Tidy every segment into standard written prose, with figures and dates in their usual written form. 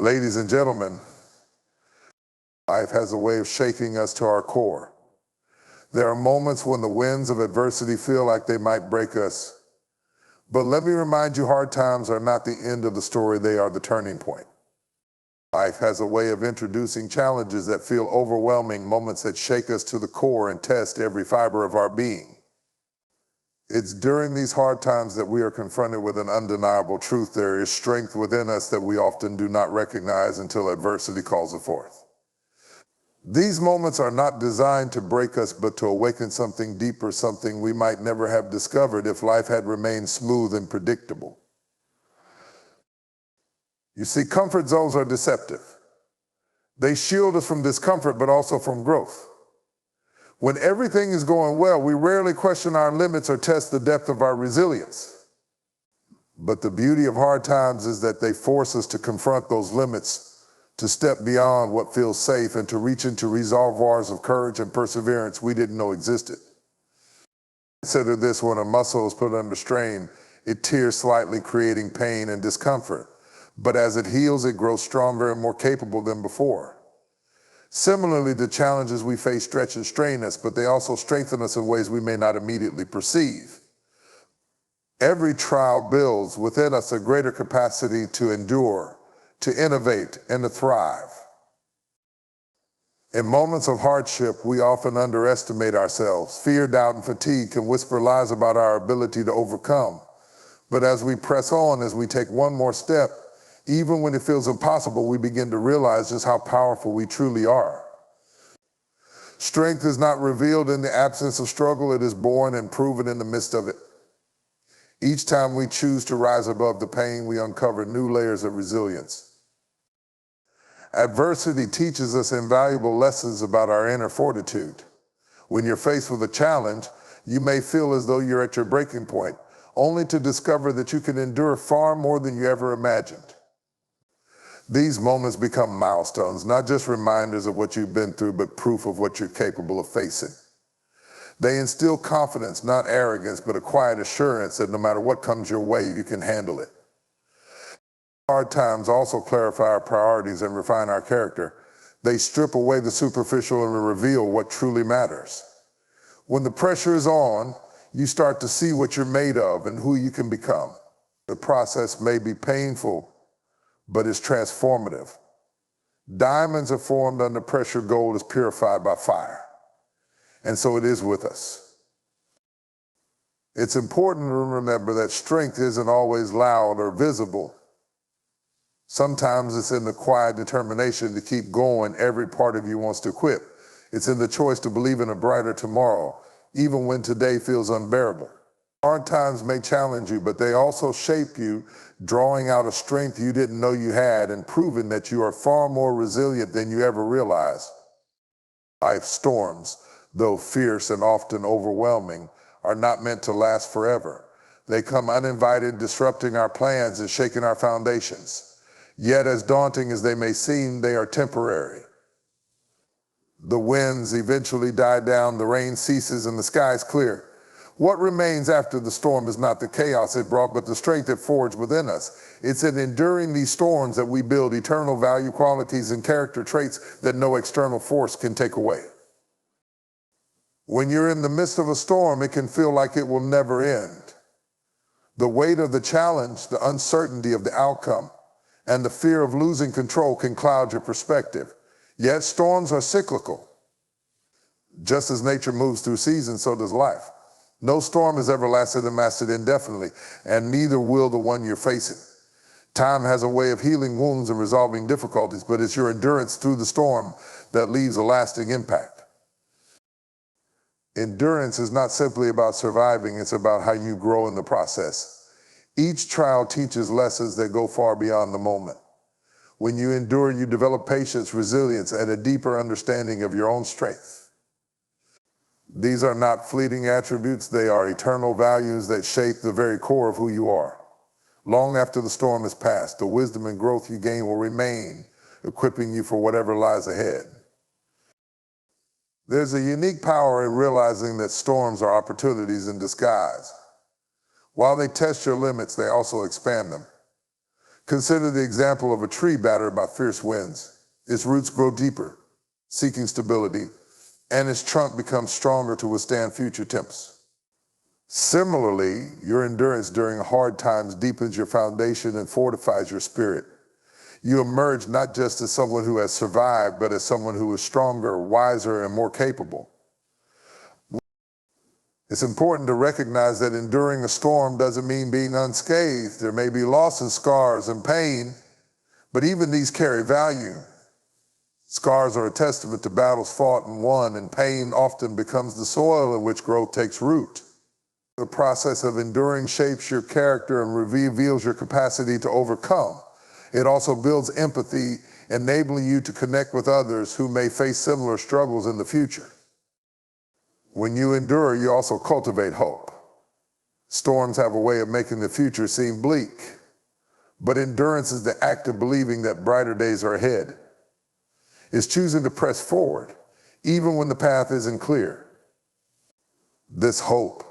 Ladies and gentlemen, life has a way of shaking us to our core. There are moments when the winds of adversity feel like they might break us. But let me remind you, hard times are not the end of the story, they are the turning point. Life has a way of introducing challenges that feel overwhelming, moments that shake us to the core and test every fiber of our being. It's during these hard times that we are confronted with an undeniable truth. There is strength within us that we often do not recognize until adversity calls it forth. These moments are not designed to break us, but to awaken something deeper, something we might never have discovered if life had remained smooth and predictable. You see, comfort zones are deceptive. They shield us from discomfort, but also from growth. When everything is going well, we rarely question our limits or test the depth of our resilience. But the beauty of hard times is that they force us to confront those limits, to step beyond what feels safe, and to reach into reservoirs of courage and perseverance we didn't know existed. Consider this: when a muscle is put under strain, it tears slightly, creating pain and discomfort. But as it heals, it grows stronger and more capable than before. Similarly, the challenges we face stretch and strain us, but they also strengthen us in ways we may not immediately perceive. Every trial builds within us a greater capacity to endure, to innovate, and to thrive. In moments of hardship, we often underestimate ourselves. Fear, doubt, and fatigue can whisper lies about our ability to overcome. But as we press on, as we take one more step, even when it feels impossible, we begin to realize just how powerful we truly are. Strength is not revealed in the absence of struggle, it is born and proven in the midst of it. Each time we choose to rise above the pain, we uncover new layers of resilience. Adversity teaches us invaluable lessons about our inner fortitude. When you're faced with a challenge, you may feel as though you're at your breaking point, only to discover that you can endure far more than you ever imagined. These moments become milestones, not just reminders of what you've been through, but proof of what you're capable of facing. They instill confidence, not arrogance, but a quiet assurance that no matter what comes your way, you can handle it. Hard times also clarify our priorities and refine our character. They strip away the superficial and reveal what truly matters. When the pressure is on, you start to see what you're made of and who you can become. The process may be painful, but it's transformative. Diamonds are formed under pressure, gold is purified by fire. And so it is with us. It's important to remember that strength isn't always loud or visible. Sometimes it's in the quiet determination to keep going every part of you wants to quit. It's in the choice to believe in a brighter tomorrow, even when today feels unbearable. Hard times may challenge you, but they also shape you, drawing out a strength you didn't know you had and proving that you are far more resilient than you ever realized. Life's storms, though fierce and often overwhelming, are not meant to last forever. They come uninvited, disrupting our plans and shaking our foundations. Yet, as daunting as they may seem, they are temporary. The winds eventually die down, the rain ceases, and the sky is clear. What remains after the storm is not the chaos it brought, but the strength it forged within us. It's in enduring these storms that we build eternal value, qualities, and character traits that no external force can take away. When you're in the midst of a storm, it can feel like it will never end. The weight of the challenge, the uncertainty of the outcome, and the fear of losing control can cloud your perspective. Yet storms are cyclical. Just as nature moves through seasons, so does life. No storm has ever lasted and lasted indefinitely, and neither will the one you're facing. Time has a way of healing wounds and resolving difficulties, but it's your endurance through the storm that leaves a lasting impact. Endurance is not simply about surviving, it's about how you grow in the process. Each trial teaches lessons that go far beyond the moment. When you endure, you develop patience, resilience, and a deeper understanding of your own strength. These are not fleeting attributes, they are eternal values that shape the very core of who you are. Long after the storm has passed, the wisdom and growth you gain will remain, equipping you for whatever lies ahead. There's a unique power in realizing that storms are opportunities in disguise. While they test your limits, they also expand them. Consider the example of a tree battered by fierce winds. Its roots grow deeper, seeking stability, and its trunk becomes stronger to withstand future temps. Similarly, your endurance during hard times deepens your foundation and fortifies your spirit. You emerge not just as someone who has survived, but as someone who is stronger, wiser, and more capable. It's important to recognize that enduring a storm doesn't mean being unscathed. There may be losses, scars, and pain, but even these carry value. Scars are a testament to battles fought and won, and pain often becomes the soil in which growth takes root. The process of enduring shapes your character and reveals your capacity to overcome. It also builds empathy, enabling you to connect with others who may face similar struggles in the future. When you endure, you also cultivate hope. Storms have a way of making the future seem bleak, but endurance is the act of believing that brighter days are ahead. It's choosing to press forward, even when the path isn't clear. This hope,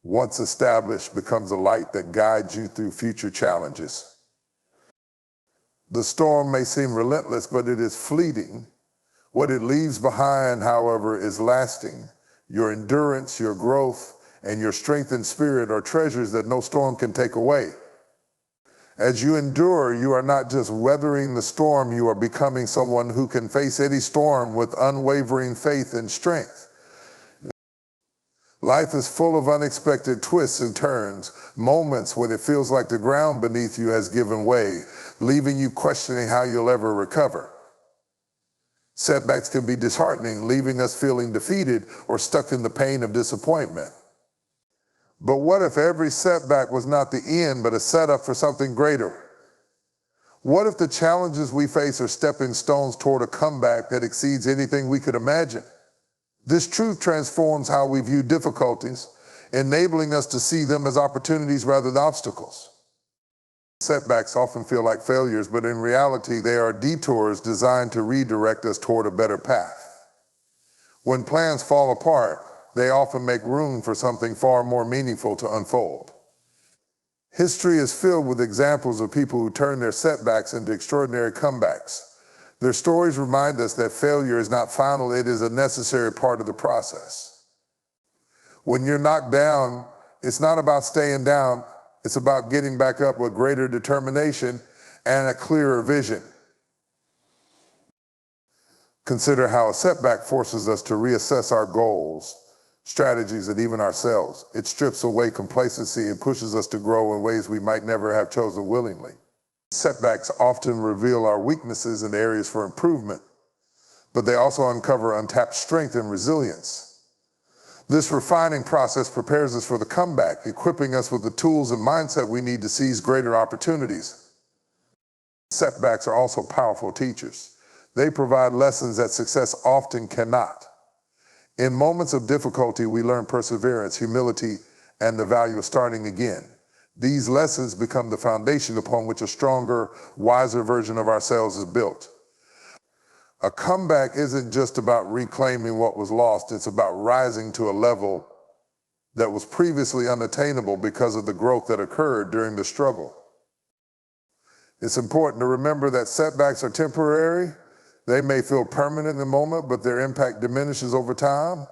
once established, becomes a light that guides you through future challenges. The storm may seem relentless, but it is fleeting. What it leaves behind, however, is lasting. Your endurance, your growth, and your strengthened spirit are treasures that no storm can take away. As you endure, you are not just weathering the storm, you are becoming someone who can face any storm with unwavering faith and strength. Life is full of unexpected twists and turns, moments when it feels like the ground beneath you has given way, leaving you questioning how you'll ever recover. Setbacks can be disheartening, leaving us feeling defeated or stuck in the pain of disappointment. But what if every setback was not the end, but a setup for something greater? What if the challenges we face are stepping stones toward a comeback that exceeds anything we could imagine? This truth transforms how we view difficulties, enabling us to see them as opportunities rather than obstacles. Setbacks often feel like failures, but in reality, they are detours designed to redirect us toward a better path. When plans fall apart, they often make room for something far more meaningful to unfold. History is filled with examples of people who turn their setbacks into extraordinary comebacks. Their stories remind us that failure is not final, it is a necessary part of the process. When you're knocked down, it's not about staying down, it's about getting back up with greater determination and a clearer vision. Consider how a setback forces us to reassess our goals, strategies, and even ourselves. It strips away complacency and pushes us to grow in ways we might never have chosen willingly. Setbacks often reveal our weaknesses and areas for improvement, but they also uncover untapped strength and resilience. This refining process prepares us for the comeback, equipping us with the tools and mindset we need to seize greater opportunities. Setbacks are also powerful teachers. They provide lessons that success often cannot. In moments of difficulty, we learn perseverance, humility, and the value of starting again. These lessons become the foundation upon which a stronger, wiser version of ourselves is built. A comeback isn't just about reclaiming what was lost, it's about rising to a level that was previously unattainable because of the growth that occurred during the struggle. It's important to remember that setbacks are temporary. They may feel permanent in the moment, but their impact diminishes over time.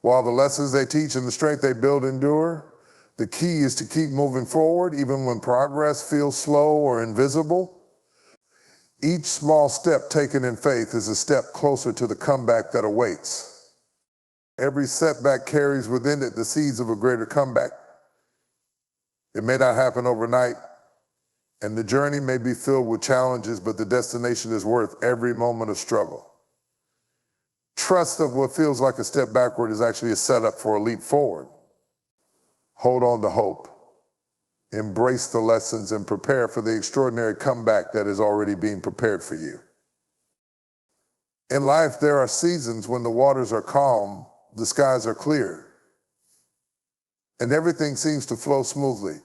While the lessons they teach and the strength they build endure, the key is to keep moving forward even when progress feels slow or invisible. Each small step taken in faith is a step closer to the comeback that awaits. Every setback carries within it the seeds of a greater comeback. It may not happen overnight, and the journey may be filled with challenges, but the destination is worth every moment of struggle. Trust that what feels like a step backward is actually a setup for a leap forward. Hold on to hope. Embrace the lessons and prepare for the extraordinary comeback that is already being prepared for you. In life, there are seasons when the waters are calm, the skies are clear, and everything seems to flow smoothly.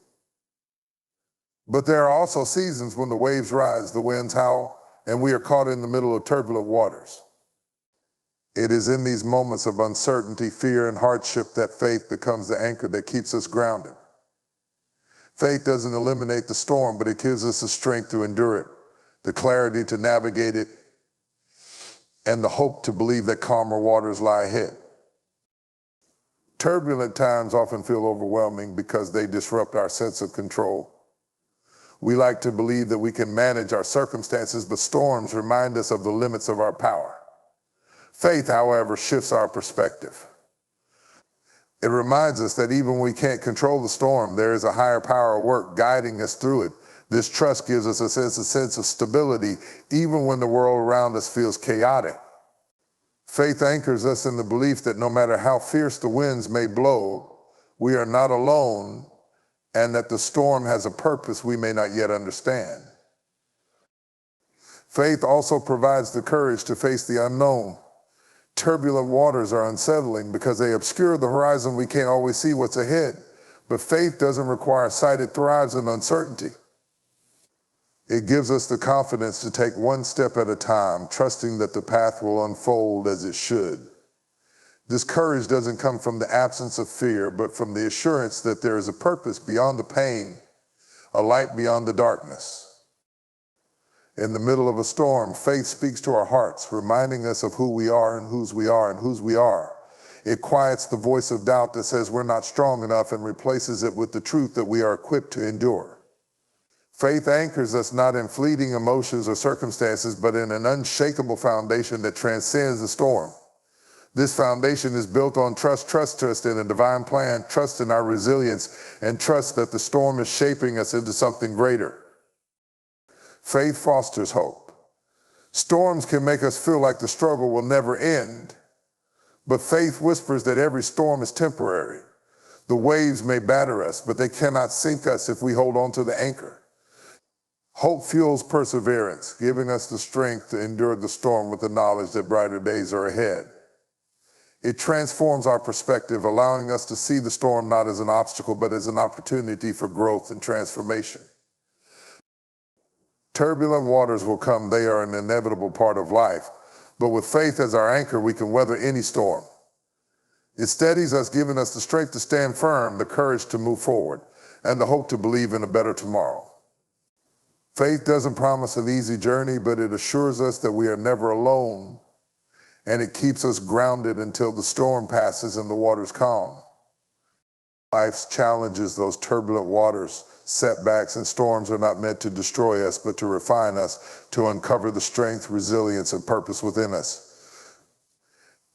But there are also seasons when the waves rise, the winds howl, and we are caught in the middle of turbulent waters. It is in these moments of uncertainty, fear, and hardship that faith becomes the anchor that keeps us grounded. Faith doesn't eliminate the storm, but it gives us the strength to endure it, the clarity to navigate it, and the hope to believe that calmer waters lie ahead. Turbulent times often feel overwhelming because they disrupt our sense of control. We like to believe that we can manage our circumstances, but storms remind us of the limits of our power. Faith, however, shifts our perspective. It reminds us that even when we can't control the storm, there is a higher power at work guiding us through it. This trust gives us a sense of stability, even when the world around us feels chaotic. Faith anchors us in the belief that no matter how fierce the winds may blow, we are not alone, and that the storm has a purpose we may not yet understand. Faith also provides the courage to face the unknown. Turbulent waters are unsettling because they obscure the horizon. We can't always see what's ahead. But faith doesn't require sight. It thrives in uncertainty. It gives us the confidence to take one step at a time, trusting that the path will unfold as it should. This courage doesn't come from the absence of fear, but from the assurance that there is a purpose beyond the pain, a light beyond the darkness. In the middle of a storm, faith speaks to our hearts, reminding us of who we are and whose we are and whose we are. It quiets the voice of doubt that says we're not strong enough and replaces it with the truth that we are equipped to endure. Faith anchors us not in fleeting emotions or circumstances, but in an unshakable foundation that transcends the storm. This foundation is built on trust in a divine plan, trust in our resilience, and trust that the storm is shaping us into something greater. Faith fosters hope. Storms can make us feel like the struggle will never end, but faith whispers that every storm is temporary. The waves may batter us, but they cannot sink us if we hold on to the anchor. Hope fuels perseverance, giving us the strength to endure the storm with the knowledge that brighter days are ahead. It transforms our perspective, allowing us to see the storm not as an obstacle, but as an opportunity for growth and transformation. Turbulent waters will come. They are an inevitable part of life. But with faith as our anchor, we can weather any storm. It steadies us, giving us the strength to stand firm, the courage to move forward, and the hope to believe in a better tomorrow. Faith doesn't promise an easy journey, but it assures us that we are never alone, and it keeps us grounded until the storm passes and the waters calm. Life's challenges, those turbulent waters, setbacks, and storms are not meant to destroy us, but to refine us, to uncover the strength, resilience, and purpose within us.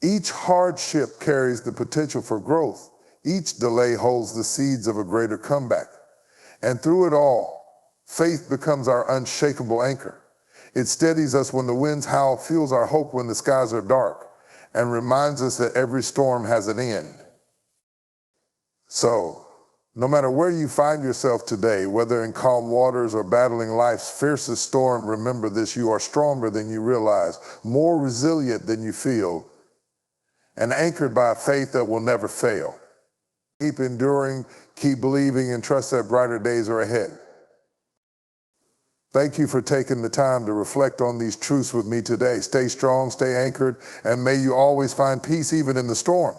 Each hardship carries the potential for growth. Each delay holds the seeds of a greater comeback. And through it all, faith becomes our unshakable anchor. It steadies us when the winds howl, fuels our hope when the skies are dark, and reminds us that every storm has an end. So, no matter where you find yourself today, whether in calm waters or battling life's fiercest storm, remember this: you are stronger than you realize, more resilient than you feel, and anchored by a faith that will never fail. Keep enduring, keep believing, and trust that brighter days are ahead. Thank you for taking the time to reflect on these truths with me today. Stay strong, stay anchored, and may you always find peace even in the storm.